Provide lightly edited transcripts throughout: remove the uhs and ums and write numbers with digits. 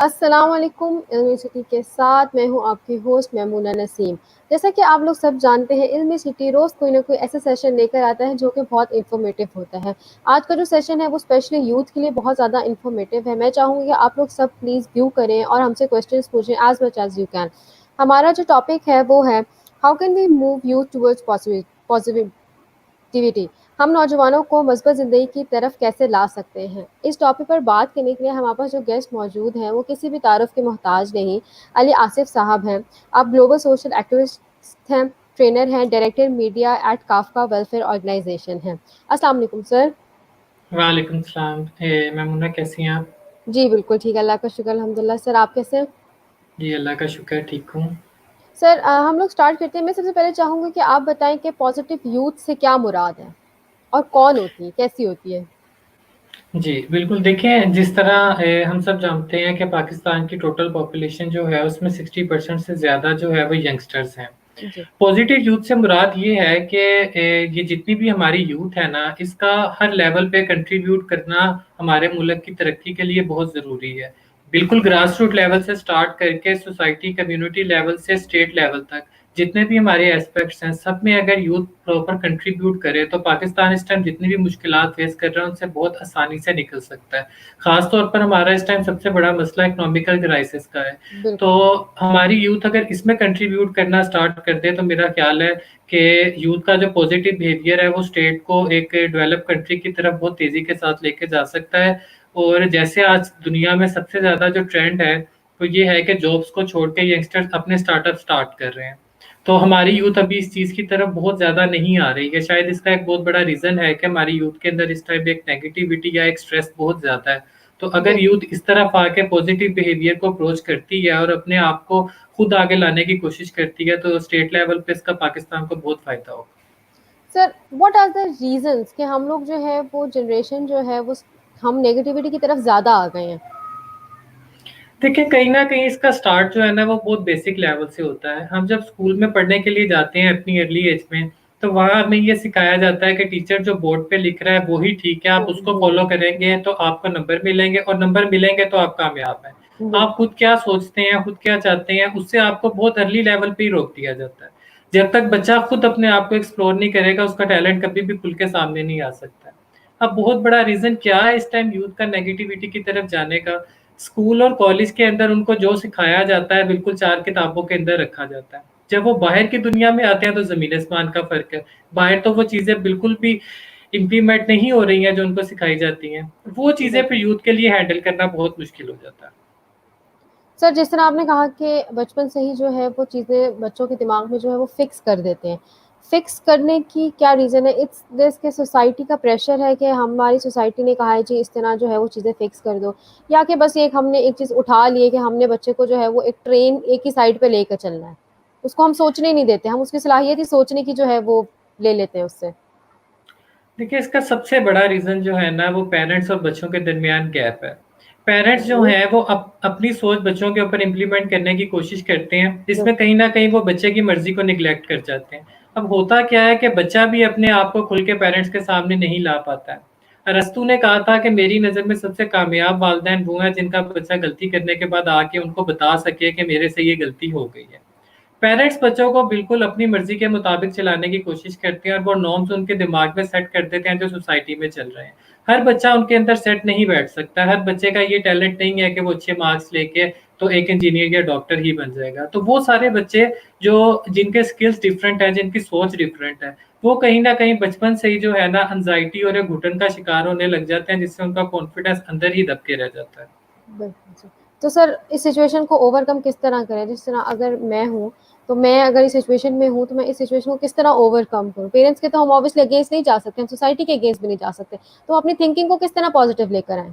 अस्सलाम वालेकुम। इल्मी सिटी के साथ मैं हूं आपकी होस्ट मैमूना नसीम। जैसा कि आप लोग सब जानते हैं, इल्मी सिटी रोज़ कोई ना कोई ऐसा सेशन लेकर आता है जो कि बहुत इन्फॉर्मेटिव होता है। आज का जो सेशन है वो स्पेशली यूथ के लिए बहुत ज़्यादा इन्फॉर्मेटिव है। मैं चाहूँगी कि आप लोग सब प्लीज़ व्यू करें और हमसे क्वेश्चंस पूछें as much as you can. हमारा जो टॉपिक है वो है, how can we move youth towards positive activity. हम नौजवानों को मस्बत ज़िंदगी की तरफ कैसे ला सकते हैं। इस टॉपिक पर बात करने के लिए हमारे पास जो गेस्ट मौजूद हैं वो किसी भी तारुफ के मोहताज नहीं, अली आसिफ साहब हैं। आप ग्लोबल सोशल एक्टिविस्ट हैं, ट्रेनर हैं, director media at Kafka welfare organisation हैं। अस्सलाम वालेकुम सर। वालेकुम सलाम। मैमुना कैसी हैं आप? जी बिल्कुल ठीक है, अल्लाह का शुक्र अल्हम्दुलिल्लाह। सर आप कैसे हैं? जी अल्लाह का शुक्र है, ठीक हूँ। सर हम लोग स्टार्ट करते हैं। मैं सबसे पहले चाहूँगी कि आप बताएं कि पॉजिटिव यूथ से क्या मुराद है और कौन होती है, कैसी होती है। जी बिल्कुल, देखें जिस तरह हम सब जानते हैं कि पाकिस्तान की टोटल पॉपुलेशन जो है उसमें 60% से ज़्यादा जो है वो यंगस्टर्स हैं। जी पॉजिटिव यूथ से मुराद ये है कि ये जितनी भी हमारी यूथ है ना, इसका हर लेवल पे कंट्रीब्यूट करना हमारे मुल्क की तरक्की के लिए बहुत ज़रूरी है। बिल्कुल ग्रास रूट लेवल से स्टार्ट करके सोसाइटी कम्युनिटी लेवल से स्टेट लेवल तक जितने भी हमारे एस्पेक्ट्स हैं, सब में अगर यूथ प्रॉपर कंट्रीब्यूट करे तो पाकिस्तान इस टाइम जितनी भी मुश्किलात फेस कर रहा है उनसे बहुत आसानी से निकल सकता है। खास तौर पर हमारा इस टाइम सबसे बड़ा मसला इकोनॉमिकल क्राइसिस का है। तो बिल्कुल। हमारी यूथ अगर इसमें कंट्रीब्यूट करना स्टार्ट कर दे तो मेरा ख्याल है कि यूथ का जो पॉजिटिव बिहेवियर है वो स्टेट को एक डेवलप कंट्री की तरफ बहुत तेजी के साथ लेके जा सकता है। और जैसे आज दुनिया में सबसे ज्यादा जो ट्रेंड है वो ये है कि जॉब्स को छोड़ के यंगस्टर्स अपने स्टार्टअप स्टार्ट कर रहे हैं। तो हमारी यूथ अभी इस चीज की तरफ बहुत ज्यादा नहीं आ रही है। शायद इसका एक बहुत बड़ा रीजन है कि हमारी यूथ के अंदर इस टाइप एक नेगेटिविटी या एक स्ट्रेस बहुत ज्यादा है। तो अगर बिल्कुल यूथ इस तरफ आके पॉजिटिव बिहेवियर को अप्रोच करती है और अपने आप को खुद आगे लाने की कोशिश करती है तो स्टेट लेवल पे इसका पाकिस्तान को बहुत फायदा होगा। Sir, what are the reasons कि हम लोग जो है वो जनरेशन जो है वो हम नेगेटिविटी की तरफ ज़्यादा आ गए हैं। देखिए कहीं ना कहीं इसका स्टार्ट जो है ना वो बहुत बेसिक लेवल से होता है। हम जब स्कूल में पढ़ने के लिए जाते हैं अपनी अर्ली एज में तो वहां हमें ये सिखाया जाता है कि टीचर जो बोर्ड पे लिख रहा है वो ही ठीक है, आप उसको जी फॉलो करेंगे तो आपको नंबर मिलेंगे और नंबर मिलेंगे तो आप कामयाब हैं। आप बिल्कुल। खुद क्या सोचते हैं, खुद क्या चाहते हैं, उससे आपको बहुत अर्ली लेवल पे ही रोक दिया जाता है। जब तक बच्चा खुद अपने आप को एक्सप्लोर नहीं करेगा उसका टैलेंट कभी भी खुल के सामने नहीं आ सकता। अब बहुत बड़ा रीजन क्या है इस टाइम यूथ का नेगेटिविटी की तरफ जाने का? स्कूल और कॉलेज के अंदर उनको जो सिखाया जाता है बिल्कुल चार किताबों के अंदर रखा जाता है। जब वो बाहर की दुनिया में आते हैं तो जमीन आसमान का फर्क है। बाहर तो वो चीजें बिल्कुल भी इम्प्लीमेंट नहीं हो रही हैं जो उनको सिखाई जाती हैं। वो चीजें फिर बिल्कुल यूथ के लिए हैंडल करना बहुत मुश्किल हो जाता है। सर, जिस तरह आपने कहा कि बचपन से ही जो है वो चीज़ें बच्चों के दिमाग में जो है वो फिक्स कर देते हैं। फिक्स करने की क्या रीज़न है? इट्स दिस कि सोसाइटी का प्रेशर है कि हमारी सोसाइटी ने कहा है जी इस तरह जो है वो चीज़ें फिक्स कर दो, या कि बस एक हमने एक चीज़ उठा ली है कि हमने बच्चे को जो है वो एक ट्रेन एक ही साइड पे लेकर चलना है। उसको हम सोचने ही नहीं देते, हम उसकी सलाहियत ही सोचने की जो है वो ले लेते हैं उससे। देखिए इसका सबसे बड़ा रीजन जो है ना वो पेरेंट्स और बच्चों के दरमियान गैप है। पेरेंट्स जो जी हैं वो अपनी सोच बच्चों के ऊपर इम्प्लीमेंट करने की कोशिश करते हैं जिसमें बिल्कुल। कहीं ना कहीं वो बच्चे की मर्जी को निगलेक्ट कर जाते हैं। अब होता क्या है कि बच्चा भी अपने आप को खुल के पेरेंट्स के सामने नहीं ला पाता है। अरस्तू ने कहा था कि मेरी नज़र में सबसे कामयाब वालिदैन वो हैं जिनका बच्चा गलती करने के बाद आके उनको बता सके कि मेरे से ये गलती हो गई है। पेरेंट्स बच्चों को बिल्कुल अपनी मर्जी के मुताबिक चलाने की कोशिश करते हैं और वो नॉर्म्स उनके दिमाग में सेट कर देते हैं जो सोसाइटी में चल रहे हैं। हर बच्चा उनके अंदर सेट नहीं बैठ सकता। हर बच्चे का ये टैलेंट नहीं है कि वो अच्छे मार्क्स लेके तो एक इंजीनियर या डॉक्टर ही बन जाएगा। तो वो सारे बच्चे जो जिनके स्किल्स डिफरेंट है, जिनकी सोच डिफरेंट है, वो कहीं ना कहीं बचपन से ही जो है ना एंजाइटी और एक घुटन का शिकार होने लग जाते हैं जिससे उनका कॉन्फिडेंस अंदर ही दब के रह जाता है। बिल्कुल सर। तो सर इस सिचुएशन को ओवरकम किस तरह करें? जिस तरह अगर मैं हूँ, तो मैं अगर इस सिचुएशन में हूँ, तो मैं इस सिचुएशन को किस तरह ओवरकम करूँ? पेरेंट्स के तो हम ऑब्वियसली अगेंस्ट नहीं जा सकते, हम सोसाइटी के अगेंस्ट भी नहीं जा सकते। तो अपनी थिंकिंग को किस तरह पॉजिटिव लेकर आएँ?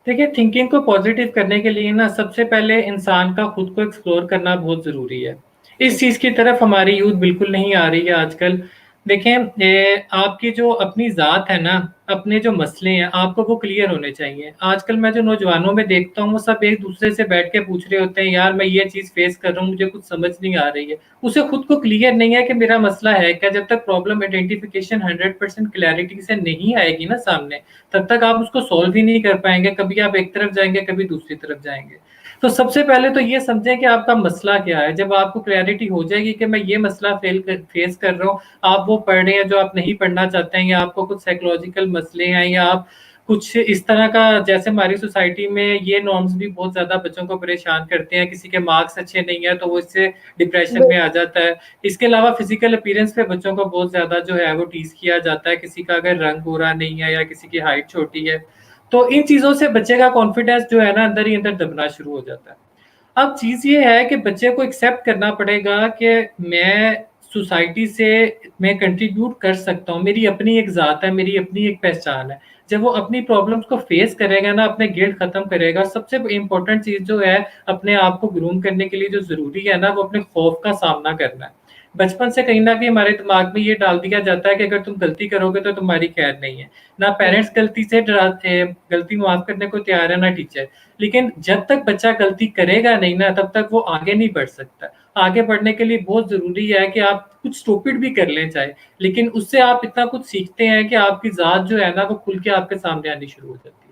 देखिए थिंकिंग को पॉजिटिव करने के लिए ना सबसे पहले इंसान का खुद को एक्सप्लोर करना बहुत ज़रूरी है। इस चीज़ की तरफ हमारी यूथ बिल्कुल नहीं आ रही है आजकल। देखें, आपकी जो अपनी ज़ात है ना, अपने जो मसले हैं, आपको वो क्लियर होने चाहिए। आजकल मैं जो नौजवानों में देखता हूँ, वो सब एक-दूसरे से बैठ के पूछ रहे होते हैं, "यार, मैं ये चीज़ फ़ेस कर रहा हूँ, मुझे कुछ समझ नहीं आ रही है।" उसे खुद को क्लियर नहीं है कि मेरा मसला है क्या। जब तक प्रॉब्लम आइडेंटिफ़िकेशन 100% क्लैरिटी से नहीं आएगी ना सामने, तब तक आप उसको सॉल्व ही नहीं कर पाएँगे। कभी आप एक तरफ जाएँगे, कभी दूसरी तरफ जाएँगे। तो सबसे पहले तो ये समझें कि आपका मसला क्या है। जब आपको क्लैरिटी हो जाएगी कि मैं ये मसला फ़ेस कर रहा हूँ, आप वो पढ़ रहे हैं जो आप नहीं पढ़ना चाहते हैं, या आपको कुछ साइकोलॉजिकल मसले हैं, या आप कुछ इस तरह का, जैसे हमारी सोसाइटी में ये नॉर्म्स भी बहुत ज़्यादा बच्चों को परेशान करते हैं, किसी के मार्क्स अच्छे नहीं है तो वो इससे डिप्रेशन में आ जाता है। इसके अलावा फिजिकल अपीयरेंस पे बच्चों को बहुत ज़्यादा जो है वो टीज़ किया जाता है, किसी का अगर रंग गोरा नहीं है या किसी की हाइट छोटी है, तो इन चीज़ों से बच्चे का कॉन्फिडेंस जो है ना अंदर ही अंदर दबना शुरू हो जाता है। अब चीज़ ये है कि बच्चे को एक्सेप्ट करना पड़ेगा कि मैं सोसाइटी से मैं कंट्रीब्यूट कर सकता हूँ, मेरी अपनी एक ज़ात है, मेरी अपनी एक पहचान है। जब वो अपनी प्रॉब्लम्स को फेस करेगा ना, अपने गिल्ट खत्म करेगा, सबसे इम्पोर्टेंट चीज़ जो है अपने आप को ग्रूम करने के लिए जो ज़रूरी है ना, वो अपने खौफ का सामना करना है। बचपन से कहीं न कहीं हमारे दिमाग में ये डाल दिया जाता है कि अगर तुम गलती करोगे तो तुम्हारी खैर नहीं है। ना पेरेंट्स गलती से डराते हैं, गलती माफ़ करने को तैयार है, ना टीचर। लेकिन जब तक बच्चा गलती करेगा नहीं ना, तब तक वो आगे नहीं बढ़ सकता। आगे बढ़ने के लिए बहुत ज़रूरी है कि आप कुछ स्टूपिड भी कर लें चाहे, लेकिन उससे आप इतना कुछ सीखते हैं कि आपकी ज़ात जो है ना, वो खुल के आपके सामने आनी शुरू हो जाती है।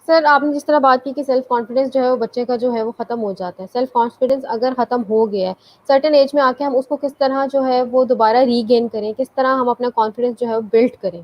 सर, आपने जिस तरह बात की कि सेल्फ कॉन्फिडेंस जो है वो बच्चे का जो है वो ख़त्म हो जाता है। सेल्फ कॉन्फिडेंस अगर ख़त्म हो गया है, सर्टेन एज में आके हम उसको किस तरह जो है वो दोबारा रीगेन करें, किस तरह हम अपना कॉन्फिडेंस जो है वो बिल्ड करें?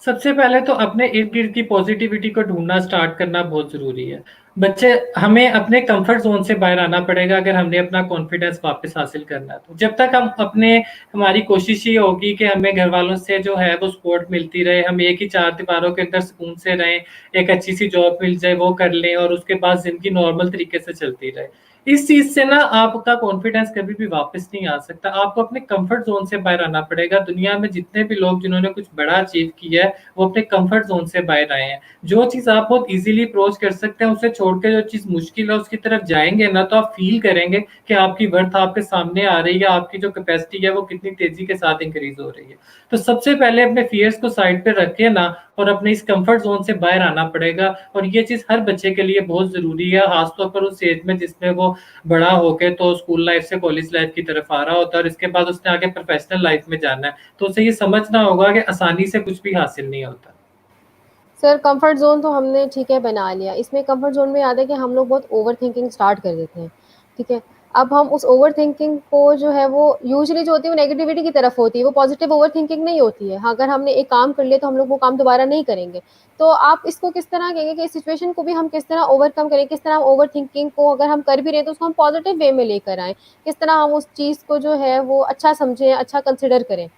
सबसे पहले तो अपने इर्द-गिर्द की पॉज़िटिविटी को ढूँढना स्टार्ट करना बहुत ज़रूरी है। बच्चे हमें अपने कम्फ़र्ट ज़ोन से बाहर आना पड़ेगा अगर हमने अपना कॉन्फिडेंस वापस हासिल करना है तो। जब तक हम अपने हमारी कोशिश ये होगी कि हमें घरवालों से जो है वो सपोर्ट मिलती रहे, हम एक ही चार दीवारों के अंदर सुकून से रहें, एक अच्छी-सी जॉब मिल जाए वो कर लें और उसके बाद ज़िंदगी नॉर्मल तरीके से चलती रहे। इस चीज़ से ना आपका कॉन्फिडेंस कभी भी वापस नहीं आ सकता। आपको अपने कम्फ़र्ट ज़ोन से बाहर आना पड़ेगा। दुनिया में जितने भी लोग जिन्होंने कुछ बड़ा अचीव किया है, वो अपने कम्फर्ट ज़ोन से बाहर आए हैं। जो चीज़ आप बहुत ईज़िली अप्रोच कर सकते हैं, उसे छोड़ के जो चीज़ मुश्किल है, उसकी तरफ जाएँगे ना, तो आप फ़ील करेंगे कि आपकी वर्थ आपके सामने आ रही है, आपकी जो कैपेसिटी है, वो कितनी तेज़ी के साथ इंक्रीज़ हो रही है। तो सबसे पहले अपने फ़ियर्स को साइड पे रखिए ना और अपने इस कम्फर्ट ज़ोन से बाहर आना पड़ेगा और ये चीज़ हर बच्चे के लिए बहुत ज़रूरी है, ख़ास तौर पर उस एज में जिसमें वो बड़ा होके तो स्कूल लाइफ़ से कॉलेज लाइफ़ की तरफ आ रहा होता है और इसके बाद उसने आगे प्रोफ़ेशनल लाइफ़ में जाना है। तो उसे ये समझना होगा कि आसानी से कुछ भी हासिल नहीं होता। सर, कंफर्ट ज़ोन तो हमने ठीक है बना लिया। इसमें कंफर्ट ज़ोन में याद है कि हम लोग बहुत ओवरथिंकिंग स्टार्ट कर देते हैं, ठीक है? अब हम उस ओवरथिंकिंग को जो है वो यूजुअली जो होती है वो नेगेटिविटी की तरफ होती है, वो पॉजिटिव ओवरथिंकिंग नहीं होती है। हाँ, अगर हमने एक काम कर लिया तो हम लोग वो काम दोबारा नहीं करेंगे। तो आप इसको किस तरह कहेंगे कि इस सिचुएशन को भी हम किस तरह ओवरकम करें? किस तरह हम ओवरथिंकिंग को अगर हम कर भी रहे हैं तो उसको हम पॉजिटिव वे में लेकर आएँ? किस तरह हम उस चीज़ को जो है वो अच्छा समझें, अच्छा कंसिडर करें?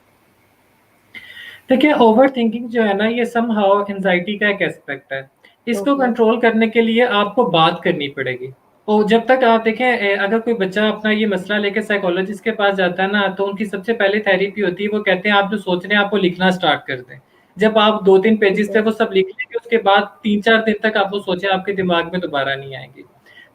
देखिए, ओवरथिंकिंग जो है ना, ये समहाउ एंग्ज़ायटी का एक एस्पेक्ट है। इसको ओके, कंट्रोल करने के लिए आपको बात करनी पड़ेगी। और जब तक आप देखें अगर कोई बच्चा अपना ये मसला लेके साइकोलॉजिस्ट के पास जाता है ना, तो उनकी सबसे पहले थेरेपी होती है, वो कहते हैं आप जो सोच रहे हैं, आप वो लिखना स्टार्ट कर दें। जब आप 2-3 ठीक पेजेज़ पे है। वो सब लिख लेंगे, उसके बाद 3-4 दिन तक आप वो सोचें, आपके दिमाग में दोबारा नहीं आएँगी।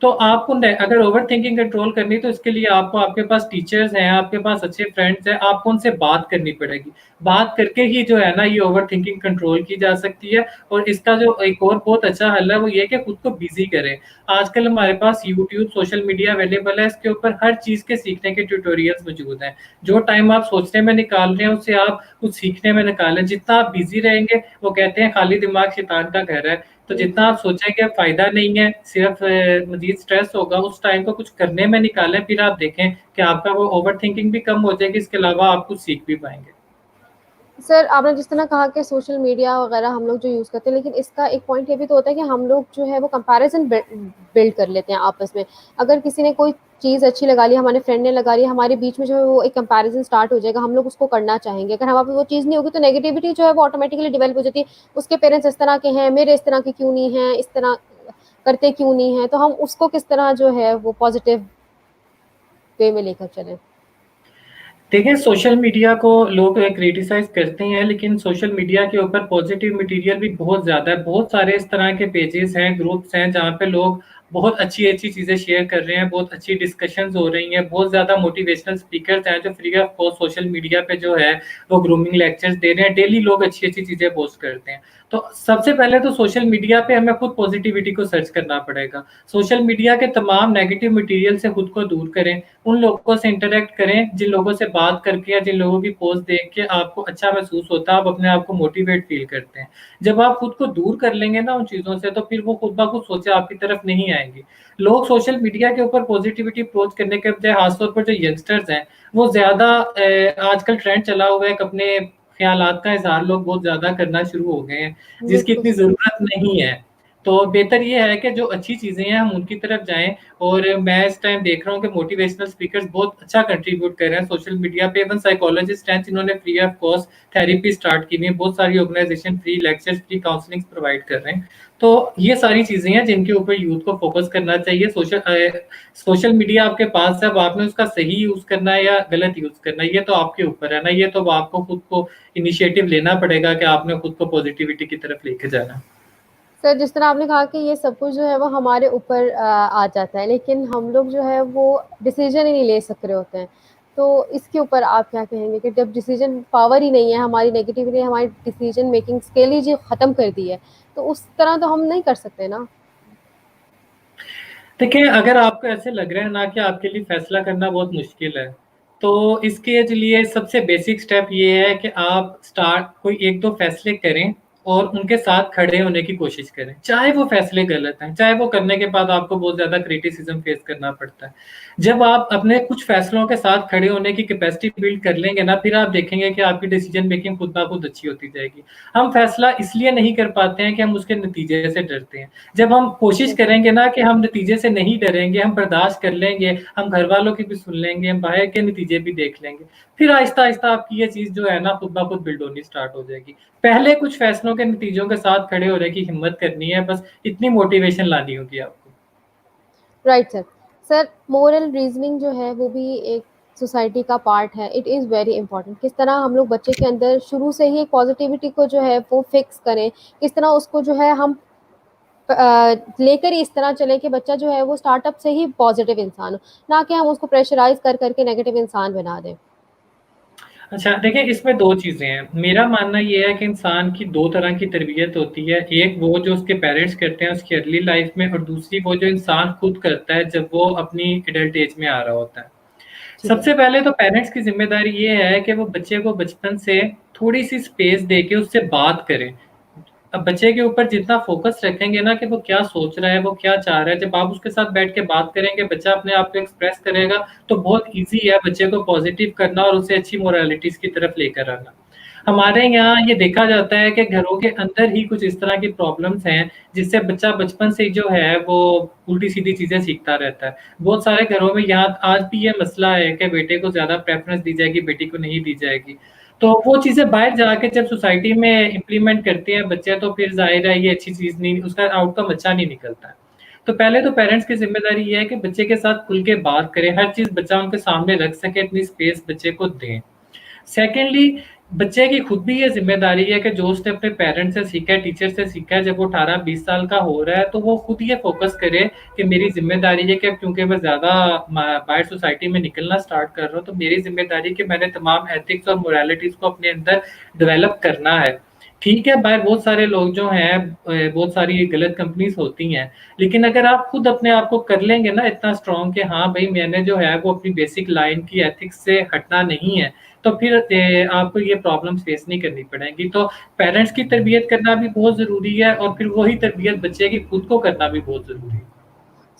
तो आपको न अगर ओवरथिंकिंग कंट्रोल करनी है, तो इसके लिए आपको आपके पास टीचर्स हैं, आपके पास अच्छे फ्रेंड्स हैं, आपको उनसे बात करनी पड़ेगी। बात करके ही जो है ना ये ओवरथिंकिंग कंट्रोल की जा सकती है और इसका जो एक और बहुत अच्छा हल है वो ये है कि खुद को बिज़ी करें। आजकल हमारे पास यूट्यूब, सोशल मीडिया अवेलेबल है, इसके ऊपर हर चीज़ के सीखने के ट्यूटोरियल्स मौजूद हैं। जो टाइम आप सोचने में निकाल रहे हैं उसे आप कुछ सीखने में निकालें। जितना आप बिज़ी रहेंगे, वो कहते हैं खाली दिमाग शैतान का घर है। तो जी, जितना जी। आप सोचेंगे फ़ायदा नहीं है, सिर्फ़ मज़ीद स्ट्रेस होगा, उस टाइम को कुछ करने में निकालें, फिर आप देखें कि आपका वो ओवरथिंकिंग भी कम हो जाएगी, इसके अलावा आप कुछ सीख भी पाएँगे। सर, आपने जिस तरह कहा कि सोशल मीडिया वगैरह हम लोग जो यूज़ करते हैं, लेकिन इसका एक पॉइंट ये भी तो होता है कि हम लोग जो है वो कंपैरिज़न बिल्ड कर लेते हैं आपस में। अगर किसी ने कोई चीज़ अच्छी लगा ली, हमारे फ्रेंड ने लगा ली, हमारे बीच में जो है वो एक कंपैरिज़न स्टार्ट हो जाएगा, हम लोग उसको करना चाहेंगे। अगर हमारे पे वो चीज़ नहीं होगी तो नेगेटिविटी जो है वो ऑटोमैटिकली डेवलप हो जाती है। उसके पेरेंट्स इस तरह के हैं, मेरे इस तरह के क्यों नहीं हैं, इस तरह करते क्यों नहीं हैं? तो हम उसको किस तरह जो है वो पॉज़िटिव वे में लेकर चलें? देखिए, सोशल मीडिया को लोग क्रिटिसाइज़ करते हैं, लेकिन सोशल मीडिया के ऊपर पॉज़िटिव मटीरियल भी बहुत ज़्यादा है। बहुत सारे इस तरह के पेजेज़ हैं, ग्रुप्स हैं, जहाँ पे लोग बहुत अच्छी-अच्छी चीज़ें शेयर कर रहे हैं, बहुत अच्छी डिस्कशंस हो रही हैं, बहुत ज़्यादा मोटिवेशनल स्पीकर्स हैं जो free of cost social media पे जो है वो ग्रूमिंग लेक्चर्स दे रहे हैं। डेली लोग अच्छी-अच्छी चीज़ें पोस्ट करते हैं। तो सबसे पहले तो सोशल मीडिया पे हमें खुद पॉजिटिविटी को सर्च करना पड़ेगा। सोशल मीडिया के तमाम नेगेटिव मटीरियल से खुद को दूर करें, उन लोगों से इंटरैक्ट करें जिन लोगों से बात करके या जिन लोगों की पोस्ट देख के आपको अच्छा महसूस होता है, आप अपने आप को मोटिवेट फ़ील करते हैं। जब आप खुद को दूर कर लेंगे ना उन चीज़ों से, तो फिर वो खुद ब खुद सोचे आपकी तरफ नहीं आएँगी। लोग सोशल मीडिया के ऊपर पॉजिटिविटी अप्रोच करने के बजाय ख़ास तौर पर जो यंगस्टर्स हैं, वो ज़्यादा आजकल ट्रेंड चला हुआ है कि अपने ख़्यालात का इज़हार लोग बहुत ज़्यादा करना शुरू हो गए हैं, जिसकी बिल्कुल इतनी सही। ज़रूरत नहीं है। तो बेहतर ये है कि जो अच्छी चीज़ें हैं हम उनकी तरफ जाएँ और मैं इस टाइम देख रहा हूँ कि मोटिवेशनल स्पीकर्स बहुत अच्छा कंट्रीब्यूट कर रहे हैं सोशल मीडिया पे। इवन साइकोलॉजिस्ट हैं जिन्होंने free of cost therapy start की हुई है। बहुत सारी organisation free lectures, free counsellings provide कर रहे हैं। तो ये सारी चीज़ें हैं जिनके ऊपर यूथ को फोकस करना चाहिए। सोशल मीडिया आपके पास है, अब आपने उसका सही यूज़ करना है या गलत यूज़ करना है, ये तो आपके ऊपर है ना। ये तो अब आपको खुद को इनिशिएटिव लेना पड़ेगा कि आपने खुद को पॉजिटिविटी की तरफ लेके जाना है। सर, जिस तरह आपने कहा कि ये सब कुछ जो है वो हमारे ऊपर आ जाता है, लेकिन हम लोग जो है वो डिसीज़न ही नहीं ले सक रहे होते हैं। तो इसके ऊपर आप क्या कहेंगे कि जब डिसीज़न पावर ही नहीं है, हमारी नेगेटिविटी हमारी डिसीज़न मेकिंग स्किल ही जो ख़त्म कर दी है, तो उस तरह तो हम नहीं कर सकते ना? देखिए, अगर आपको ऐसे लग रहा है ना कि आपके लिए फ़ैसला करना बहुत मुश्किल है, तो इसके लिए सबसे बेसिक स्टेप ये है कि आप स्टार्ट कोई 1-2 फ़ैसले करें और उनके साथ खड़े होने की कोशिश करें। चाहे वो फ़ैसले गलत हैं, चाहे वो करने के बाद आपको बहुत ज़्यादा क्रिटिसिज़्म फ़ेस करना पड़ता है। जब आप अपने कुछ फ़ैसलों के साथ खड़े होने की कैपेसिटी बिल्ड कर लेंगे ना, फिर आप देखेंगे कि आपकी डिसीज़न मेकिंग खुद ब खुद अच्छी होती जाएगी। हम फ़ैसला इसलिए नहीं कर पाते हैं कि हम उसके नतीजे से डरते हैं। जब हम कोशिश बिल्कुल। करेंगे ना कि हम नतीजे से नहीं डरेंगे, हम बर्दाश्त कर लेंगे, हम घरवालों की भी सुन लेंगे, हम बाहर के नतीजे भी देख लेंगे, फिर आहिस्ता-आहिस्ता आपकी ये चीज़ जो है ना खुद ब खुद बिल्ड होनी स्टार्ट हो जाएगी। पहले कुछ फैसलों के नतीजों के साथ खड़े होने की हिम्मत करनी है, बस इतनी मोटिवेशन लानी होगी आपको। Right sir. Sir, moral reasoning जो है वो भी एक सोसाइटी का पार्ट है। It is very important. किस तरह हम लोग बच्चे के अंदर शुरू से ही एक पॉज़िटिविटी को जो है वो फ़िक्स करें, किस तरह उसको जो है हम लेकर ही इस तरह चलें कि बच्चा जो है वो स्टार्टअप से ही पॉज़िटिव इंसान हो, ना कि हम उसको प्रेशराइज़ कर के नेगेटिव इंसान बना दें। अच्छा, देखिए इसमें 2 चीज़ें हैं। मेरा मानना ये है कि इंसान की 2 तरह की तरबियत होती है। एक वो जो उसके पेरेंट्स करते हैं उसकी अर्ली लाइफ़ में, और दूसरी वो जो इंसान खुद करता है जब वो अपनी एडल्ट एज में आ रहा होता है। ठीक है। सबसे पहले तो पेरेंट्स की ज़िम्मेदारी ये है कि वो बच्चे को बचपन से थोड़ी-सी स्पेस देके उससे बात करें। अब बच्चे के ऊपर जितना फ़ोकस रखेंगे ना कि वो क्या सोच रहा है, वो क्या चाह रहा है, जब आप उसके साथ बैठ के बात करेंगे, बच्चा अपने आप को एक्सप्रेस करेगा, तो बहुत ईज़ी है बच्चे को पॉज़िटिव करना और उसे अच्छी मोरालिटीज़ की तरफ लेकर आना। हमारे यहाँ ये देखा जाता है कि घरों के अंदर ही कुछ इस तरह की प्रॉब्लम्स हैं, जिससे बच्चा बचपन से ही जो है वो उल्टी-सीधी चीज़ें सीखता रहता है। बहुत सारे घरों में यहाँ आज भी ये मसला है कि बेटे को ज़्यादा प्रेफ़रेंस दी जाएगी, बेटी को नहीं दी जाएगी। तो वो चीज़ें बाहर जाके जब सोसाइटी में इम्प्लीमेंट करते हैं बच्चे, तो फिर ज़ाहिर है ये अच्छी चीज़ नहीं, उसका आउटकम अच्छा नहीं निकलता है। तो पहले तो पेरेंट्स की ज़िम्मेदारी ये है कि बच्चे के साथ खुल के बात करें, हर चीज़ बच्चा उनके सामने रख सके, इतनी स्पेस बच्चे को दें। सेकेंडली, बच्चे की खुद भी ये ज़िम्मेदारी है कि जो उसने अपने पेरेंट्स से सीखा है, टीचर से सीखा है, जब वो 18-20 साल का हो रहा है, तो वो खुद ये फ़ोकस करे कि मेरी ज़िम्मेदारी है कि क्योंकि मैं ज़्यादा बाहर सोसाइटी में निकलना स्टार्ट कर रहा हूँ, तो मेरी ज़िम्मेदारी है कि मैंने तमाम एथिक्स और मोरालिटीज़ को अपने अंदर डेवलप करना है। ठीक है, बाहर बहुत सारे लोग जो हैं बहुत सारी गलत कंपनीज़ होती हैं, लेकिन अगर आप खुद अपने आप को कर लेंगे ना इतना स्ट्रॉन्ग कि हाँ, भई मैंने जो है वो अपनी बेसिक लाइन की एथिक्स से हटना नहीं है, तो फिर आपको ये प्रॉब्लम्स फेस नहीं करनी पड़ेंगी। तो पेरेंट्स की तरबियत करना भी बहुत ज़रूरी है और फिर वही तरबियत बच्चे की खुद को करना भी बहुत ज़रूरी है।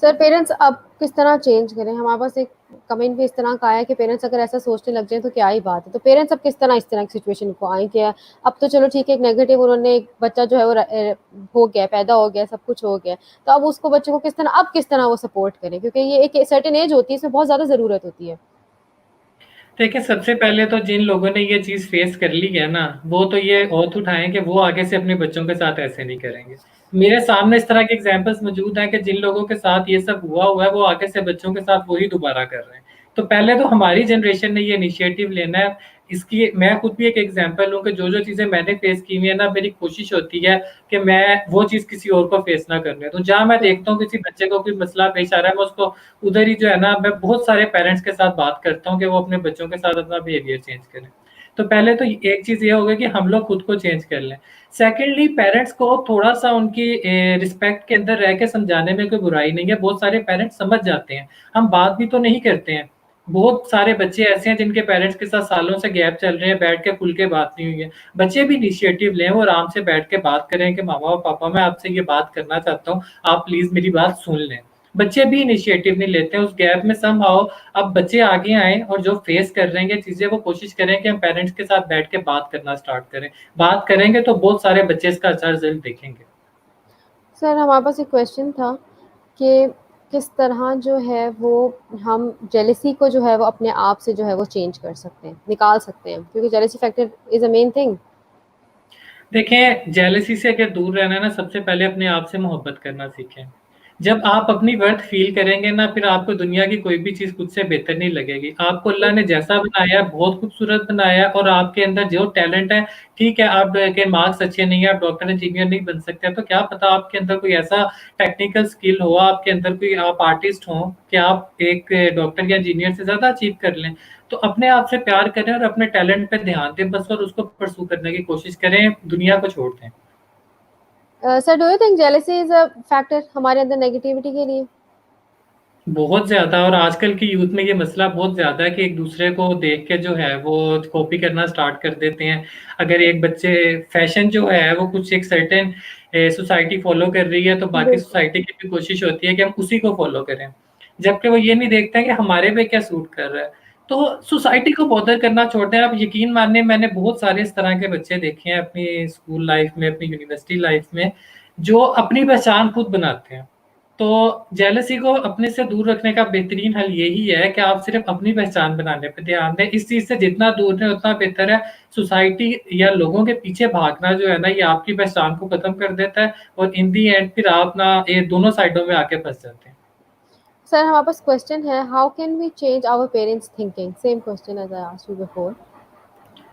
सर, पेरेंट्स अब किस तरह चेंज करें? हमारे पास एक कमेंट भी इस तरह का आया है कि पेरेंट्स अगर ऐसा सोचने लग जाएँ तो क्या ही बात है। तो पेरेंट्स अब किस तरह इस तरह की सिचुएशन को आएँ कि अब तो चलो ठीक है, एक नेगेटिव उन्होंने एक बच्चा जो है वो हो गया, पैदा हो गया, सब कुछ हो गया। तो अब उसको बच्चे को किस तरह वो सपोर्ट करें? क्योंकि ये एक सर्टेन एज होती है, इसमें बहुत ज़्यादा ज़रूरत होती है। देखिए, सबसे पहले तो जिन लोगों ने ये चीज़ फेस कर ली है ना, वो तो ये ओथ उठाएँ कि वो आगे से अपने बच्चों के साथ ऐसे नहीं करेंगे। मेरे सामने इस तरह के एग्ज़ाम्पल्स मौजूद हैं कि जिन लोगों के साथ ये सब हुआ है, वो आगे से बच्चों के साथ वही दोबारा कर रहे हैं। तो पहले तो हमारी जनरेशन ने ये इनिशिएटिव लेना है, इसकी मैं खुद भी एक एग्जांपल हूँ कि जो-जो चीज़ें मैंने फेस की हुई है ना, मेरी कोशिश होती है कि मैं वो चीज़ किसी और को फेस ना करने दूँ। जहाँ मैं देखता हूँ किसी बच्चे को कोई मसला पेश आ रहा है, मैं उसको उधर ही जो है ना, मैं बहुत सारे पेरेंट्स के साथ बात करता हूँ कि वो अपने बच्चों के साथ अपना बिहेवियर चेंज करें। तो पहले तो एक चीज़ ये हो गई कि हम लोग खुद को चेंज कर लें। सेकेंडली पेरेंट्स को थोड़ा-सा उनकी रिस्पेक्ट के अंदर रह के समझाने में कोई बुराई नहीं है, बहुत सारे पेरेंट्स समझ जाते हैं। हम बात भी तो नहीं करते हैं। बहुत सारे बच्चे ऐसे हैं जिनके पेरेंट्स के साथ सालों से गैप चल रहे हैं, बैठ के खुल के बात नहीं हुई है। बच्चे भी इनिशिएटिव लें, वो आराम से बैठ के बात करें कि मामा और पापा मैं आपसे ये बात करना चाहता हूँ, आप प्लीज़ मेरी बात सुन लें। बच्चे भी इनिशिएटिव नहीं लेते हैं, उस गैप में समहाउ अब बच्चे आगे आएँ और जो फेस कर रहे हैं ये चीज़ें, वो कोशिश करें कि हम पेरेंट्स के साथ बैठ के बात करना स्टार्ट करें। बात करेंगे तो बहुत सारे बच्चे इसका अच्छा रिज़ल्ट देखेंगे। सर हमारे पास एक क्वेश्चन था कि किस तरह जो है वो हम जेलसी को जो है वो अपने आप से जो है वो चेंज कर सकते हैं, निकाल सकते हैं, क्योंकि jealousy factor is a main thing. देखें, जेलसी से अगर दूर रहना है ना, सबसे पहले अपने आप से मोहब्बत करना सीखें। जब आप अपनी वर्थ फ़ील करेंगे ना, फिर आपको दुनिया की कोई भी चीज़ खुद से बेहतर नहीं लगेगी। आपको अल्लाह ने जैसा बनाया है, बहुत खूबसूरत बनाया है और आपके अंदर जो टैलेंट है, ठीक है, आप के मार्क्स अच्छे नहीं है, आप डॉक्टर, इंजीनियर नहीं बन सकते, तो क्या पता आपके अंदर कोई ऐसा टेक्निकल स्किल हो, आपके अंदर कोई आप आर्टिस्ट हो कि आप एक डॉक्टर या इंजीनियर से ज़्यादा अचीव कर लें। तो अपने आप से प्यार करें और अपने टैलेंट पे ध्यान दें बस, और उसको परस्यू करने की कोशिश करें, दुनिया को छोड़ दें। Sir do you think jealousy is a factor हमारे अंदर नेगेटिविटी के लिए? बहुत ज़्यादा, और आजकल की यूथ में ये मसला बहुत ज़्यादा है कि एक दूसरे को देख के जो है वो कॉपी करना स्टार्ट कर देते हैं। अगर एक बच्चे फैशन जो है वो कुछ एक सर्टेन सोसाइटी फ़ॉलो कर रही है, तो बाकी बिल्कुल। सोसाइटी की भी कोशिश होती है कि हम उसी को फ़ॉलो करें। जबकि वो ये नहीं देखते हैं कि हमारे पे क्या सूट कर रहा है। तो सोसाइटी को बॉदर करना छोड़ दें। आप यकीन मानिए, मैंने बहुत सारे इस तरह के बच्चे देखे हैं अपनी स्कूल लाइफ़ में, अपनी यूनिवर्सिटी लाइफ़ में, जो अपनी पहचान खुद बनाते हैं। तो जेलसी को अपने से दूर रखने का बेहतरीन हल यही है कि आप सिर्फ अपनी पहचान बनाने पे ध्यान दें। इस चीज़ से जितना दूर रहें उतना बेहतर है। सोसाइटी या लोगों के पीछे भागना जो है ना, ये आपकी पहचान को खत्म कर देता है और इन दी एंड फिर आप ना ये दोनों साइडों में आके फँस जाते हैं। सर हमारे पास क्वेश्चन है, how can we change our parents thinking? Same question as I asked you before.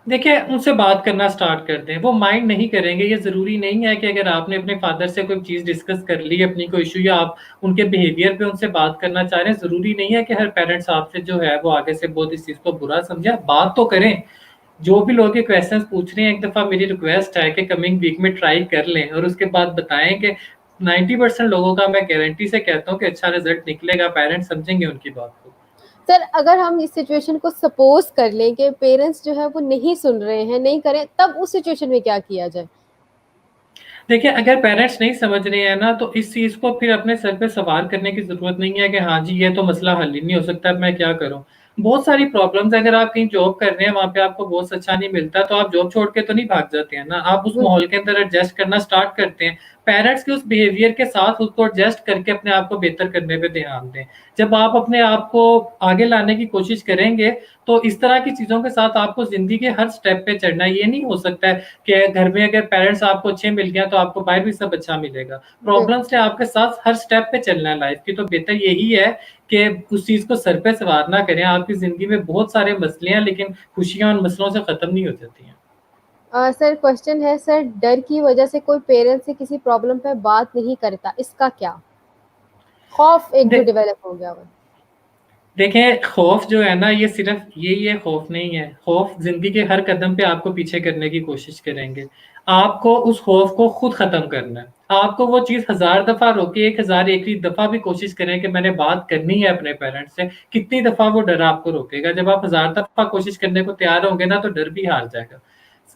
देखिए, उनसे बात करना स्टार्ट कर दें, वो माइंड नहीं करेंगे। ये ज़रूरी नहीं है कि अगर आपने अपने फादर से कोई चीज़ डिस्कस कर ली, अपनी कोई इश्यू, या आप उनके बिहेवियर पे उनसे बात करना चाह रहे हैं, ज़रूरी नहीं है कि हर पेरेंट्स आपसे जो है वो आगे से बहुत इस चीज़ को बुरा समझे। आप बात तो करें। जो भी लोग ये क्वेश्चंस पूछ रहे हैं, एक दफ़ा मेरी रिक्वेस्ट है कि कमिंग वीक में ट्राई कर लें और उसके बाद बताएँ कि 90% लोगों का मैं गारंटी से कहता हूँ कि अच्छा रिज़ल्ट निकलेगा, पेरेंट्स समझेंगे उनकी बात को। सर अगर हम इस सिचुएशन को सपोज कर लें कि पेरेंट्स जो है वो नहीं सुन रहे हैं, नहीं करें, तब उस सिचुएशन में क्या किया जाए? देखिए, अगर पेरेंट्स नहीं समझ रहे हैं ना, तो इस चीज़ को फिर अपने सर पे सवार करने की ज़रूरत नहीं है कि हाँ जी, ये तो मसला हल ही नहीं हो सकता, अब मैं क्या करूँ? बहुत सारी प्रॉब्लम्स, अगर आप कहीं जॉब कर रहे हैं, वहाँ पे आपको बॉस अच्छा नहीं मिलता, तो आप जॉब छोड़ के तो नहीं भाग जाते हैं ना, आप उस बिल्कुल। माहौल के अंदर एडजस्ट करना स्टार्ट करते हैं। पेरेंट्स के उस बिहेवियर के साथ उसको एडजस्ट करके अपने आप को बेहतर करने पे ध्यान दें। जब आप अपने आप को आगे लाने की कोशिश करेंगे, तो इस तरह की चीज़ों के साथ आपको ज़िंदगी के हर स्टेप पे चढ़ना है। ये नहीं हो सकता है कि घर में अगर पेरेंट्स आपको अच्छे मिल गए, तो आपको बाहर भी सब अच्छा मिलेगा। बिल्कुल। प्रॉब्लम्स से आपके साथ हर स्टेप पे चलना है लाइफ की, तो बेहतर यही है कि उस चीज़ को सर पे सवार ना करें। आपकी ज़िंदगी में बहुत सारे मसले हैं, लेकिन खुशियाँ उन मसलों से ख़त्म नहीं हो जाती हैं। सर क्वेश्चन है, सर डर की वजह से कोई पेरेंट्स से किसी प्रॉब्लम पे बात नहीं करता, इसका क्या? खौफ एक दे जो डेवलप हो गया वो। देखें, खौफ जो है ना, ये सिर्फ यही है, खौफ नहीं है। खौफ ज़िंदगी के हर कदम पे आपको पीछे करने की कोशिश करेंगे। आपको उस खौफ को खुद ख़त्म करना है। आपको वो चीज़ 1000 दफ़ा रोके, 1001वीं दफ़ा भी कोशिश करें कि मैंने बात करनी है अपने पेरेंट्स से, कितनी दफ़ा वो डर आपको रोकेगा? जब आप 1000 दफ़ा कोशिश करने को तैयार होंगे ना, तो डर भी हार जाएगा।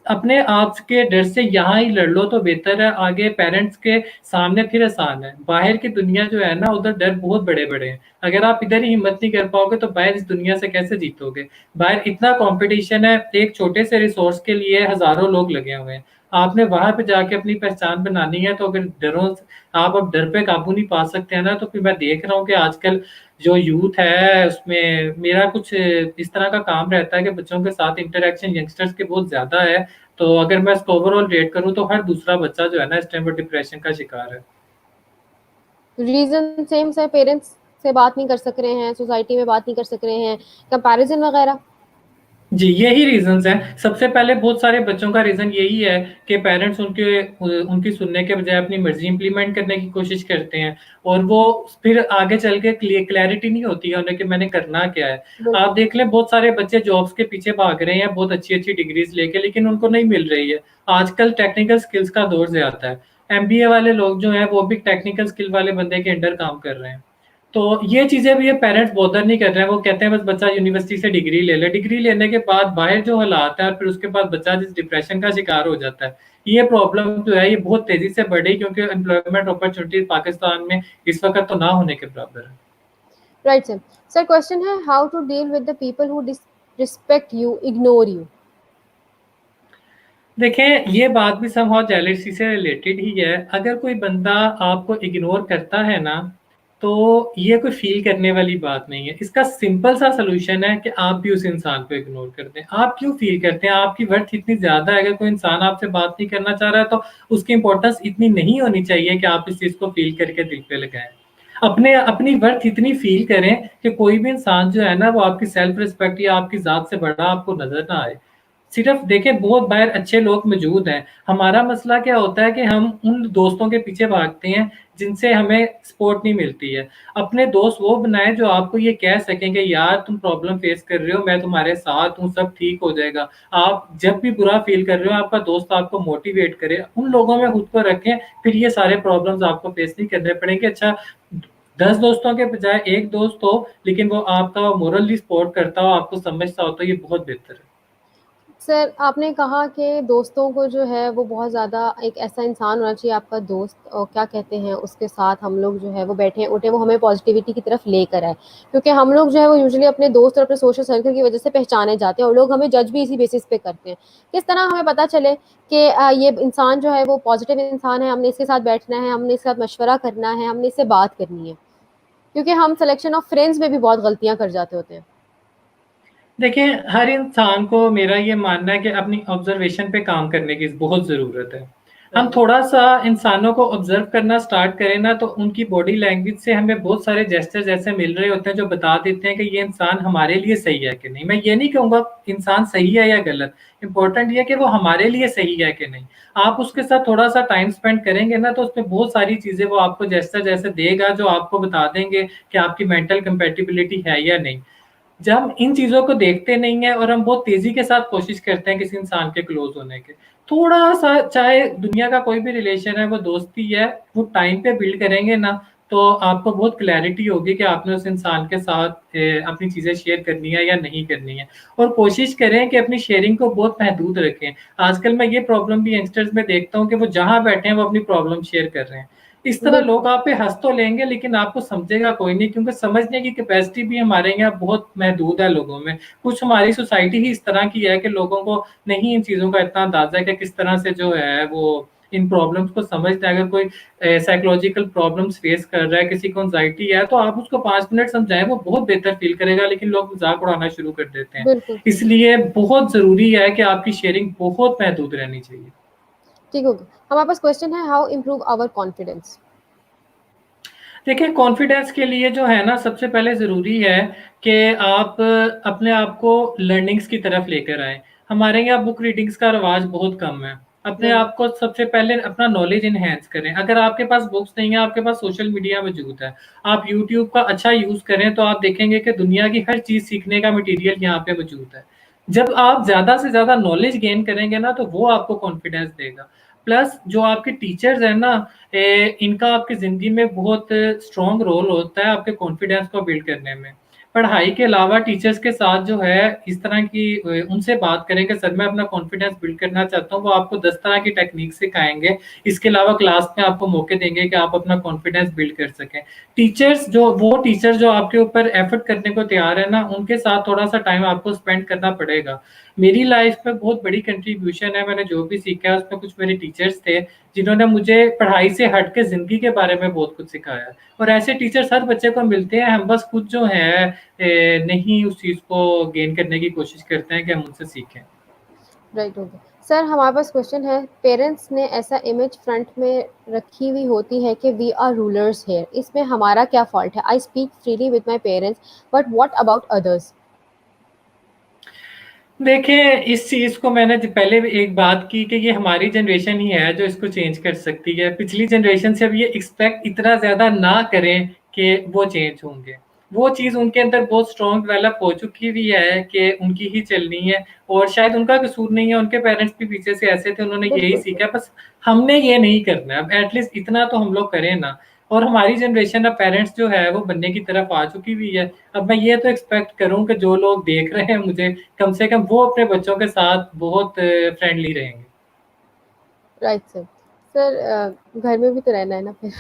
अपने आप के डर से यहाँ ही लड़ लो तो बेहतर है। आगे पेरेंट्स के सामने फिर आसान है। बाहर की दुनिया जो है ना, उधर डर बहुत बड़े-बड़े हैं। अगर आप इधर ही हिम्मत नहीं कर पाओगे, तो बाहर इस दुनिया से कैसे जीतोगे? बाहर इतना कॉम्पिटिशन है, एक छोटे से रिसोर्स के लिए हज़ारों लोग लगे हुए हैं। आपने वहाँ पे जाके अपनी पहचान बनानी है, तो अगर आप अब डर पे काबू नहीं पा सकते हैं ना, तो फिर मैं देख रहा हूँ कि आजकल जो यूथ है, उसमें मेरा कुछ इस तरह का काम रहता है कि बच्चों के साथ इंटरैक्शन यंगस्टर्स के बहुत ज़्यादा है। तो अगर मैं इसको ओवरऑल रेट करूँ, तो हर दूसरा बच्चा जो है ना, इस टाइम वो डिप्रेशन का शिकार है। रीजन सेम है, पेरेंट्स से बात नहीं कर सक रहे हैं, सोसाइटी में बात नहीं कर सक रहे हैं, कंपैरिजन वगैरह। जी, यही रीज़न्स हैं। सबसे पहले बहुत सारे बच्चों का रीज़न यही है कि पेरेंट्स उनकी सुनने के बजाय अपनी मर्ज़ी इम्प्लीमेंट करने की कोशिश करते हैं और वो फिर आगे चल के क्लैरिटी नहीं होती है उन्हें कि मैंने करना क्या है। आप बिल्कुल। देख लें बहुत सारे बच्चे जॉब्स के पीछे भाग रहे हैं बहुत अच्छी-अच्छी डिग्रीज़ लेके लेकिन उनको नहीं मिल रही है। आजकल टेक्निकल स्किल्स का दौर ज़्यादा है। एमबीए वाले लोग जो हैं वो भी टेक्निकल स्किल वाले बंदे के अंडर काम कर रहे हैं। तो ये चीज़ें भी ये पेरेंट्स बॉदर नहीं कर रहे हैं, वो कहते हैं बस बच्चा यूनिवर्सिटी से डिग्री ले ले। डिग्री लेने के बाद बाहर जो हालात है और फिर उसके बाद बच्चा जिस डिप्रेशन का शिकार हो जाता है, ये प्रॉब्लम जो है ये बहुत तेज़ी से बढ़ी क्योंकि एम्प्लॉयमेंट अपॉर्च्युनिटीज़ पाकिस्तान में इस वक़्त तो ना होने के बराबर है। Right sir. सर क्वेश्चन है, how to deal with the people who disrespect you, ignore you? देखें, ये बात भी समहाउ जेलसी से रिलेटेड ही है। अगर कोई बंदा आपको इग्नोर करता है ना, तो ये कोई फ़ील करने वाली बात नहीं है। इसका सिंपल सा सॉल्यूशन है कि आप भी उस इंसान को इग्नोर कर दें। आप क्यों फ़ील करते हैं? आपकी वर्थ इतनी ज़्यादा है, अगर कोई इंसान आपसे बात नहीं करना चाह रहा है, तो उसकी इम्पोर्टेंस इतनी नहीं होनी चाहिए कि आप इस चीज़ को फ़ील करके दिल पे लगाएँ। अपनी वर्थ इतनी फ़ील करें कि कोई भी इंसान जो है ना, वो आपकी सेल्फ रिस्पेक्ट या आपकी ज़ात से बड़ा आपको नज़र ना आए। सिर्फ देखें बहुत बाहर अच्छे लोग मौजूद हैं। हमारा मसला क्या होता है कि हम उन दोस्तों के पीछे भागते हैं जिनसे हमें सपोर्ट नहीं मिलती है। अपने दोस्त वो बनाएँ जो आपको ये कह सकें कि यार तुम प्रॉब्लम फेस कर रहे हो, मैं तुम्हारे साथ हूँ, सब ठीक हो जाएगा। आप जब भी बुरा फ़ील कर रहे हो, आपका दोस्त आपको मोटिवेट करे, उन लोगों में खुद को रखें, फिर ये सारे प्रॉब्लम्स आपको फेस नहीं करने पड़ेंगे। अच्छा 10 दोस्तों के बजाय 1 दोस्त हो, लेकिन वो आपका मोरली सपोर्ट करता हो, आपको समझता हो, तो ये बहुत बेहतर है। सर आपने कहा कि दोस्तों को जो है वो बहुत ज़्यादा एक ऐसा इंसान होना चाहिए आपका दोस्त, और क्या कहते हैं उसके साथ हम लोग जो है वो बैठे उठे वो हमें पॉजिटिविटी की तरफ लेकर आए, क्योंकि हम लोग जो है वो यूजुअली अपने दोस्त और अपने सोशल सर्कल की वजह से पहचाने जाते हैं और लोग हमें जज भी इसी बेसिस पे करते हैं। किस तरह हमें पता चले कि ये इंसान जो है वो पॉजिटिव इंसान है, हमने इसके साथ बैठना है, हमने इसके साथ मशवरा करना है, हमने इससे बात करनी है? क्योंकि हम सिलेक्शन ऑफ फ्रेंड्स में भी बहुत गलतियां कर जाते होते हैं। देखिए, हर इंसान को मेरा ये मानना है कि अपनी ऑब्ज़र्वेशन पे काम करने की बहुत ज़रूरत है। हम राइट। थोड़ा-सा इंसानों को ऑब्ज़र्व करना स्टार्ट करें ना, तो उनकी बॉडी लैंग्वेज से हमें बहुत सारे जेस्चर्स ऐसे मिल रहे होते हैं, जो बता देते हैं कि ये इंसान हमारे लिए सही है कि नहीं। मैं ये नहीं कहूँगा इंसान सही है या गलत, इम्पोर्टेंट ये है कि वो हमारे लिए सही है कि नहीं। आप उसके साथ थोड़ा-सा टाइम स्पेंड करेंगे ना, तो उसमें बहुत सारी चीज़ें वो आपको जेस्चर जैसे देगा, जो आपको बता देंगे कि आपकी मेंटल कंपैटिबिलिटी है या नहीं। जब हम इन चीज़ों को देखते नहीं हैं और हम बहुत तेज़ी के साथ कोशिश करते हैं किसी इंसान के क्लोज़ होने की, थोड़ा-सा चाहे दुनिया का कोई भी रिलेशन है, वो दोस्ती है, वो टाइम पे बिल्ड करेंगे ना, तो आपको बहुत क्लैरिटी होगी कि आपने उस इंसान के साथ अपनी चीज़ें शेयर करनी है या नहीं करनी है। और कोशिश करें कि अपनी शेयरिंग को बहुत महदूद रखें। आजकल मैं ये प्रॉब्लम भी यंगस्टर्स में देखता हूँ कि वो जहाँ बैठे हैं, वो अपनी प्रॉब्लम शेयर कर रहे हैं। इस तरह बिल्कुल। लोग आप पे हँस तो लेंगे लेकिन आपको समझेगा कोई नहीं क्योंकि समझने की कैपेसिटी भी हमारे यहाँ बहुत महदूद है लोगों में। कुछ हमारी सोसाइटी ही इस तरह की है कि लोगों को नहीं इन चीज़ों का इतना अंदाज़ा है कि किस तरह से जो है वो इन प्रॉब्लम्स को समझता है। अगर कोई साइकोलॉजिकल प्रॉब्लम्स फेस कर रहा है, किसी को एंग्ज़ायटी है, तो आप उसको 5 मिनट समझाएँ, वो बहुत बेहतर फ़ील करेगा, लेकिन लोग मज़ाक उड़ाना शुरू कर देते हैं। बिल्कुल। इसलिए बहुत ज़रूरी है कि आपकी शेयरिंग बहुत महदूद रहनी चाहिए। ठीक हो गया। हमारे पास क्वेश्चन है, हाउ इम्प्रूव आवर कॉन्फिडेंस? देखिए, कॉन्फिडेंस के लिए जो है ना सबसे पहले ज़रूरी है कि आप अपने आप को लर्निंग्स की तरफ लेकर आएँ। हमारे यहाँ बुक रीडिंग्स का रिवाज बहुत कम है। अपने बिल्कुल। आप को सबसे पहले अपना नॉलेज एनहांस करें। अगर आपके पास बुक्स नहीं है, आपके पास सोशल मीडिया मौजूद है। आप यूट्यूब का अच्छा यूज़ करें तो आप देखेंगे कि दुनिया की हर चीज़ सीखने का मटीरियल यहाँ पे मौजूद है। जब आप ज़्यादा से ज़्यादा नॉलेज गेन करेंगे ना तो वो आपको कॉन्फिडेंस देगा। प्लस जो आपके टीचर्स हैं ना इनका आपकी ज़िंदगी में बहुत स्ट्रॉन्ग रोल होता है आपके कॉन्फिडेंस को बिल्ड करने में। पढ़ाई के अलावा टीचर्स के साथ जो है इस तरह की उनसे बात करें कि सर मैं अपना कॉन्फिडेंस बिल्ड करना चाहता हूँ, वो आपको 10 तरह की टेक्निक सिखाएँगे। इसके अलावा क्लास में आपको मौके देंगे कि आप अपना कॉन्फिडेंस बिल्ड कर सकें। टीचर जो आपके ऊपर एफर्ट करने को तैयार है ना, उनके साथ थोड़ा-सा टाइम आपको स्पेंड करना पड़ेगा। मेरी लाइफ में बहुत बड़ी कंट्रीब्यूशन है, मैंने जो भी सीखा है उसमें कुछ मेरे टीचर्स थे जिन्होंने मुझे पढ़ाई से हट के ज़िंदगी के बारे में बहुत कुछ सिखाया है। और ऐसे टीचर्स हर बच्चे को मिलते हैं, हम बस खुद जो है नहीं उस चीज़ को गेन करने की कोशिश करते हैं कि हम उनसे सीखें। राइट हो गया। सर हमारे पास क्वेश्चन है, पेरेंट्स ने ऐसा इमेज फ्रंट में रखी हुई होती है कि वी आर रूलर्स हेयर, इसमें हमारा क्या फॉल्ट है? I speak freely with my parents, but what about others? देखिए, इस चीज़ को मैंने पहले भी एक बात की कि ये हमारी जनरेशन ही है जो इसको चेंज कर सकती है। पिछली जनरेशन से अब ये एक्सपेक्ट इतना ज़्यादा ना करें कि वो चेंज होंगे। वो चीज़ उनके अंदर बहुत स्ट्रॉन्ग डेवलप हो चुकी भी है कि उनकी ही चलनी है, और शायद उनका कसूर नहीं है, उनके पेरेंट्स भी पीछे से ऐसे थे, उन्होंने यही बिल्कुल सीखा, बस हमने ये नहीं करना है। अब एटलीस्ट इतना तो हम लोग करें ना। और हमारी जनरेशन अब पेरेंट्स जो है वो बनने की तरफ आ चुकी भी है। अब मैं ये तो एक्सपेक्ट करूँ कि जो लोग देख रहे हैं मुझे, कम से कम वो अपने बच्चों के साथ बहुत फ्रेंडली रहेंगे। Right sir. सर घर में भी तो रहना है ना फिर।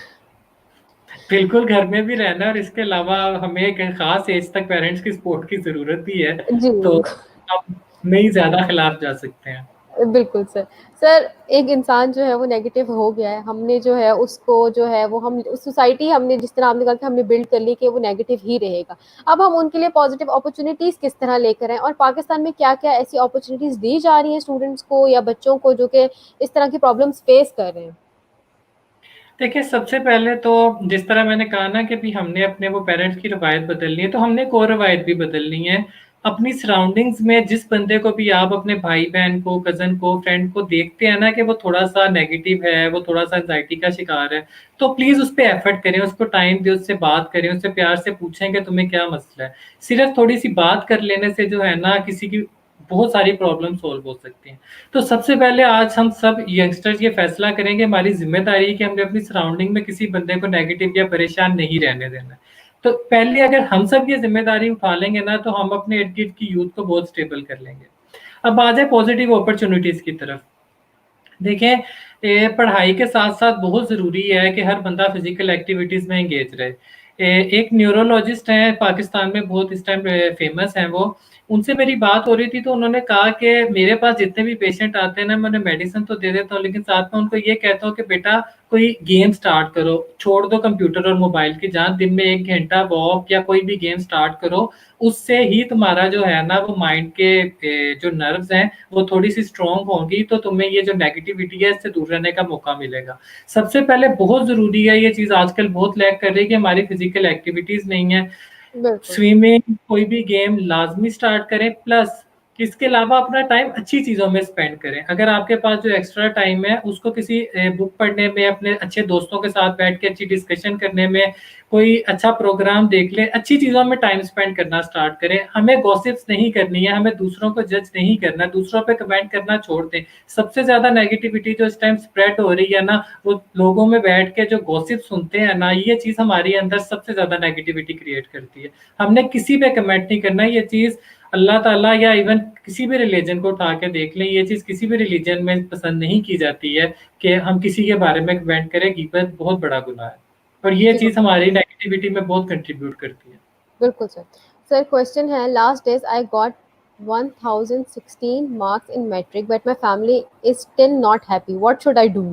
बिल्कुल, घर में भी रहना है, और इसके अलावा हमें एक खास एज तक पेरेंट्स की सपोर्ट की ज़रूरत भी है, जी तो हम नहीं ज़्यादा खिलाफ जा सकते हैं। बिल्कुल सर। सर एक इंसान जो है वो नेगेटिव हो गया है, हमने जो है उसको जो है वो हम उस सोसाइटी हमने जिस तरह आपने कहा कि हमने बिल्ड कर ली कि वो नेगेटिव ही रहेगा। अब हम उनके लिए पॉजिटिव अपॉर्चुनिटीज किस तरह लेकर आएँ और पाकिस्तान में क्या-क्या ऐसी अपॉर्चुनिटीज दी जा रही हैं स्टूडेंट्स को या बच्चों को जो कि इस तरह की प्रॉब्लम्स फेस कर रहे हैं? देखिए, सबसे पहले तो जिस तरह मैंने कहा ना कि हमने अपने वो पेरेंट्स की रवायत बदलनी है, तो हमने एक और रवायत भी बदलनी है। अपनी सराउंडिंग्स में जिस बंदे को भी आप अपने भाई-बहन को, कज़न को, फ्रेंड को देखते हैं ना कि वो थोड़ा-सा नेगेटिव है, वो थोड़ा-सा एंग्ज़ायटी का शिकार है, तो प्लीज़ उस पे एफ़र्ट करें, उसको टाइम दें, उससे बात करें, उससे प्यार से पूछें कि तुम्हें क्या मसला है। सिर्फ़ थोड़ी-सी बात कर लेने से जो है ना, किसी की बहुत सारी प्रॉब्लम सॉल्व हो सकती हैं। तो सबसे पहले आज हम सब यंगस्टर्स ये फैसला करेंगे, हमारी ज़िम्मेदारी है कि हमने अपनी सराउंडिंग में किसी बंदे को नेगेटिव या परेशान नहीं रहने देना है। तो पहले अगर हम सब ये ज़िम्मेदारी उठा लेंगे ना, तो हम अपने इर्द-गिर्द की यूथ को बहुत स्टेबल कर लेंगे। अब आ जाए पॉज़िटिव अपॉर्च्युनिटीज़ की तरफ। देखिए, पढ़ाई के साथ-साथ बहुत ज़रूरी है कि हर बंदा फ़िज़िकल एक्टिविटीज़ में एंगेज रहे। एक न्यूरोलॉजिस्ट हैं पाकिस्तान में, बहुत इस टाइम फ़ेमस हैं वो। उनसे मेरी बात हो रही थी, तो उन्होंने कहा कि मेरे पास जितने भी पेशेंट आते हैं ना, मैं उन्हें मेडिसिन तो दे देता हूँ, लेकिन साथ में उनको ये कहता हूँ कि बेटा कोई गेम स्टार्ट करो, छोड़ दो कंप्यूटर और मोबाइल की जान, दिन में 1 घंटा वॉक या कोई भी गेम स्टार्ट करो। उससे ही तुम्हारा जो है ना वो माइंड के जो नर्व्स हैं वो थोड़ी-सी स्ट्रॉन्ग होंगी, तो तुम्हें ये जो नेगेटिविटी है इससे दूर रहने का मौका मिलेगा। सबसे पहले बहुत ज़रूरी है, ये चीज़ आजकल बहुत लैग कर रही है कि हमारी फिज़िकल एक्टिविटीज़ नहीं है। बिल्कुल। स्विमिंग, कोई भी गेम लाज़मी स्टार्ट करें, प्लस इसके अलावा अपना टाइम अच्छी चीज़ों में स्पेंड करें। अगर आपके पास जो एक्स्ट्रा टाइम है, उसको किसी बुक पढ़ने में, अपने अच्छे दोस्तों के साथ बैठ के अच्छी डिस्कशन करने में, कोई अच्छा प्रोग्राम देख लें, अच्छी चीज़ों में टाइम स्पेंड करना स्टार्ट करें। हमें गॉसिप्स नहीं करनी है, हमें दूसरों को जज नहीं करना, दूसरों पे कमेंट करना छोड़ दें। सबसे ज़्यादा नेगेटिविटी जो इस टाइम स्प्रेड हो रही है ना, वो लोगों में बैठ के जो गॉसिप सुनते हैं ना, ये चीज़ हमारे अंदर सबसे ज़्यादा नेगेटिविटी क्रिएट करती है। हमने किसी पे कमेंट नहीं करना, ये चीज़ अल्लाह ताला या इवन किसी भी रिलीजन को उठा के देख लें, ये चीज़ किसी भी रिलीजन में पसंद नहीं की जाती है कि हम किसी के बारे में कमेंट करें, गिबत बहुत बड़ा गुनाह है। और ये जी, चीज़ हमारी नेगेटिविटी में बहुत कंट्रीब्यूट करती है। बिल्कुल सर। सर क्वेश्चन है, last days I got 1016 marks in matric but my family is still not happy, what should I do?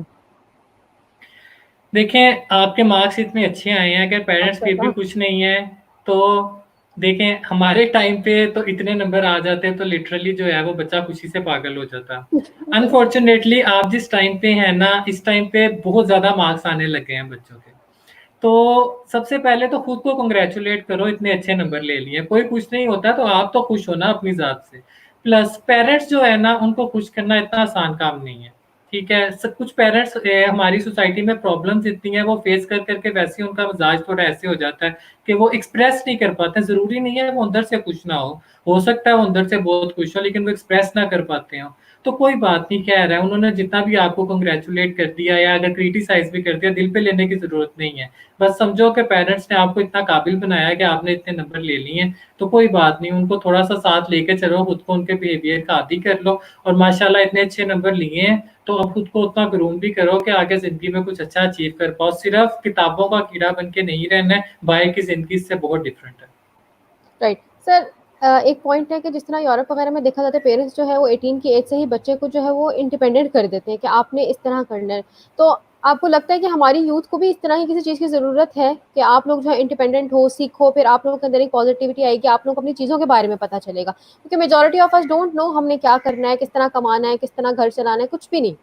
देखें, आपके मार्क्स इतने अच्छे आए हैं, अगर पेरेंट्स फिर भी माशाल्लाह। खुश नहीं है, तो देखें, हमारे टाइम पे तो इतने नंबर आ जाते तो लिटरली जो है वो बच्चा खुशी से पागल हो जाता। अनफॉर्चुनेटली आप जिस टाइम पे हैं ना, इस टाइम पे बहुत ज़्यादा मार्क्स आने लगे हैं बच्चों के। तो सबसे पहले तो खुद को कांग्रेचुलेट करो, इतने अच्छे नंबर ले लिए। कोई खुश नहीं होता, तो आप तो खुश हो ना अपनी ज़ात से। प्लस पेरेंट्स जो है ना, उनको खुश करना इतना आसान काम नहीं है, ठीक है? सब कुछ पेरेंट्स हमारी सोसाइटी में प्रॉब्लम्स इतनी है, वो फेस कर कर के वैसे ही उनका मिज़ाज थोड़ा ऐसे हो जाता है कि वो एक्सप्रेस नहीं कर पाते। ज़रूरी नहीं है वो अंदर से खुश ना हो सकता है वो अंदर से बहुत खुश हो, लेकिन वो एक्सप्रेस ना कर पाते हों। तो कोई बात नहीं, ख़ैर है, उन्होंने जितना भी आपको कांग्रेचुलेट कर दिया या अगर क्रिटिसाइज़ भी कर दिया, दिल पे लेने की ज़रूरत नहीं है। बस समझो कि पेरेंट्स ने आपको इतना काबिल बनाया कि आपने इतने नंबर ले लिए हैं, तो कोई बात नहीं, उनको थोड़ा-सा साथ लेके चलो, खुद को उनके बिहेवियर का आदी कर लो, और माशाल्लाह इतने अच्छे नंबर लिए हैं, तो अब खुद को उतना ग्रूम भी करो कि आगे ज़िंदगी में कुछ अच्छा अचीव कर पाओ। सिर्फ़ किताबों का कीड़ा बन के नहीं रहना है, बाहर की ज़िंदगी इससे बहुत डिफरेंट है। Right sir. एक पॉइंट है कि जिस तरह यूरोप वगैरह में देखा जाता है पेरेंट्स जो है वो 18 की एज से ही बच्चे को जो है वो इंडिपेंडेंट कर देते हैं कि आपने इस तरह करना है। तो आपको लगता है कि हमारी यूथ को भी इस तरह की किसी चीज़ की ज़रूरत है कि आप लोग जो है इंडिपेंडेंट हो, सीखो, फिर आप लोगों के अंदर एक पॉजिटिविटी आएगी, आप लोग को अपनी चीज़ों के बारे में पता चलेगा, क्योंकि majority of us don't know हमने क्या करना है, किस तरह कमाना है, किस तरह घर चलाना है, कुछ भी नहीं।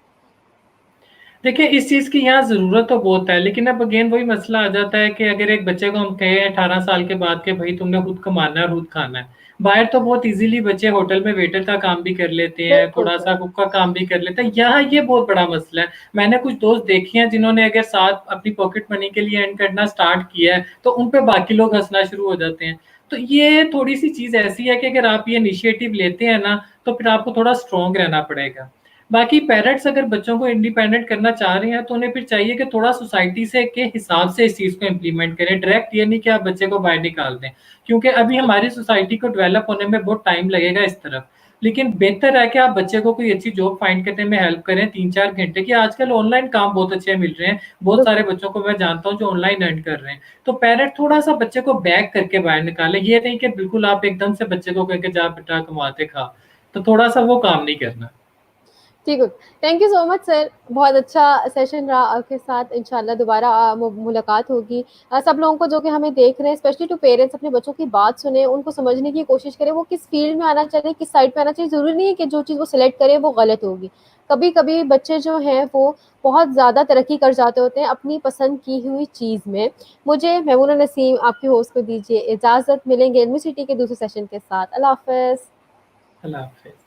देखिए, इस चीज़ की यहाँ ज़रूरत तो बहुत है, लेकिन अब अगेन वही मसला आ जाता है कि अगर एक बच्चे को हम कहें 18 साल के बाद कि भई तुमने खुद कमाना है और खुद खाना है। बाहर तो बहुत ईज़िली बच्चे होटल में वेटर का काम भी कर लेते हैं, बिल्कुल थोड़ा-सा सर। कुक का काम भी कर लेते हैं। यहाँ ये बहुत बड़ा मसला है। मैंने कुछ दोस्त देखे हैं जिन्होंने अगर साथ अपनी पॉकेट मनी के लिए अर्न करना स्टार्ट किया है, तो उन पे बाकी लोग हँसना शुरू हो जाते हैं। तो ये थोड़ी-सी चीज़ ऐसी है कि अगर आप ये इनिशिएटिव लेते हैं ना, तो फिर आपको थोड़ा स्ट्रॉन्ग रहना पड़ेगा। बाकी पेरेंट्स अगर बच्चों को इंडिपेंडेंट करना चाह रहे हैं तो उन्हें फिर चाहिए कि थोड़ा सोसाइटी से के हिसाब से इस चीज़ को इम्प्लीमेंट करें। डायरेक्ट ये नहीं कि आप बच्चे को बाहर निकाल दें, क्योंकि अभी हमारी सोसाइटी को डेवलप होने में बहुत टाइम लगेगा इस तरफ। लेकिन बेहतर है कि आप बच्चे को कोई अच्छी जॉब फाइंड करने में हेल्प करें 3-4 घंटे की। आजकल ऑनलाइन काम बहुत अच्छे मिल रहे हैं। बहुत सारे बिल्कुल। बच्चों को मैं जानता हूँ जो ऑनलाइन अर्न कर रहे हैं। तो पेरेंट थोड़ा-सा बच्चे को बैक करके बाहर निकालें। ये नहीं कि बिल्कुल आप एकदम से बच्चे को कहें कि जा बेटा कमा के खा। तो थोड़ा-सा वो काम नहीं करना। ठीक है। Thank you so much sir, बहुत अच्छा सेशन रहा आपके साथ। इंशाल्लाह दोबारा मुलाकात होगी। सब लोगों को जो कि हमें देख रहे हैं, स्पेशली टू पेरेंट्स, अपने बच्चों की बात सुने, उनको समझने की कोशिश करें वो किस फील्ड में आना चाहिए, किस साइड पे आना चाहिए। ज़रूरी नहीं है कि जो चीज़ वो सिलेक्ट करें वो गलत होगी। कभी कभी बच्चे जो हैं वो बहुत ज़्यादा तरक्की कर जाते होते हैं अपनी पसंद की हुई चीज़ में। मुझे मेमूना नसीम आपकी होस्ट को दीजिए इजाज़त। मिलेंगे यूनिवर्सिटी के दूसरे सेशन के साथ। अल्लाह हाफ़िज़। अल्लाह हाफ़िज़।